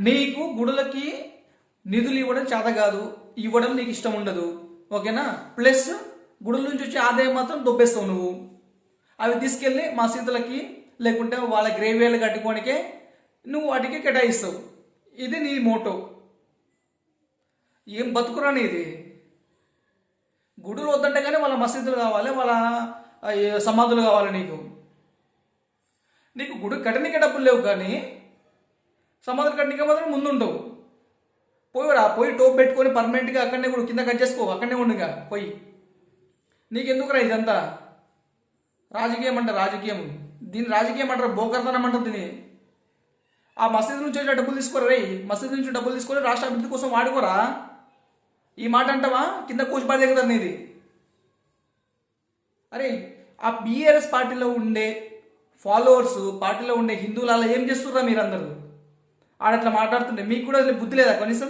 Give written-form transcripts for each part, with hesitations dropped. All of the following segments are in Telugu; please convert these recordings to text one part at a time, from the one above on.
నీకు గుడులకి నిధులు ఇవ్వడం చేత కాదు, ఇవ్వడం నీకు ఇష్టం ఉండదు, ఓకేనా? ప్లస్ గుడుల నుంచి వచ్చే ఆదాయం మాత్రం దొబ్బేస్తావు నువ్వు. అవి తీసుకెళ్ళి మసీదులకి లేకుంటే వాళ్ళ గ్రేవియాలు కట్టుకోనికే నువ్వు వాటికి కేటాయిస్తావు. ఇది నీ మోటో. ఏం బతుకురాని ఇది? గుడులు వద్దంటే కానీ వాళ్ళ మసీదులు కావాలి, వాళ్ళ సమాధులు కావాలి. నీకు గుడి కట్టనికే డబ్బులు లేవు కానీ సమాధులు కట్టనికే మాత్రం ముందుండవు. పోయి టోప్ పెట్టుకొని పర్మనెంట్గా అక్కడనే కూడా కింద కట్ చేసుకో, అక్కడనే ఉండుగా పోయి. నీకెందుకురా ఇదంతా? రాజకీయం అంటారు, రాజకీయం. దీన్ని రాజకీయం అంటారు, బోకర్తనం అంటారు దీన్ని. ఆ మసీదు నుంచి వచ్చే డబ్బులు తీసుకోరా రే, మసీదు నుంచి డబ్బులు తీసుకొని రాష్ట్ర అభివృద్ధి కోసం వాడుకోరా. ఈ మాట అంటావా? కింద కూచిపాడి దగ్గర నీది. అరే ఆ బీఆర్ఎస్ పార్టీలో ఉండే ఫాలోవర్స్, పార్టీలో ఉండే హిందువులు అలా ఏం చేస్తున్నారా మీరందరూ? ఆడట్లా మాట్లాడుతుంటే మీకు కూడా బుద్ధి లేదా కనీసం?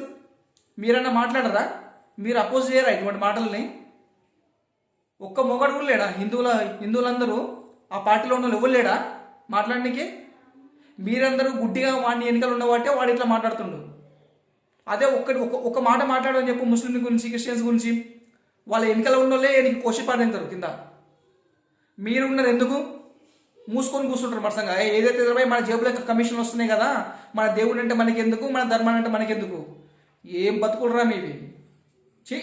మీరన్నా మాట్లాడరా? మీరు అపోజ్ చేయరా ఇటువంటి మాటల్ని? ఒక్క మొగడు కూడా లేడా? హిందువులందరూ ఆ పార్టీలో ఉన్న వాళ్ళు ఎవరు లేడా మాట్లాడడానికి? మీరందరూ గుడ్డిగా వాడిని ఎన్నికలు ఉన్నవాటే వాడు ఇట్లా మాట్లాడుతుండు. అదే ఒక మాట మాట్లాడని చెప్పు ముస్లిం గురించి, క్రిస్టియన్స్ గురించి, వాళ్ళ ఎన్నికలు ఉన్న వాళ్ళే నీకు కోసిపాడేంటారు కింద. మీరున్నది ఎందుకు? మూసుకొని కూర్చుంటారు మరసంగా. ఏదైతే మన జేబులో కమిషన్లు వస్తున్నాయి కదా, మన దేవుడు అంటే మనకెందుకు, మన ధర్మాన్ని అంటే మనకెందుకు? ఏం బతుకులరా మీవి? ఛీ.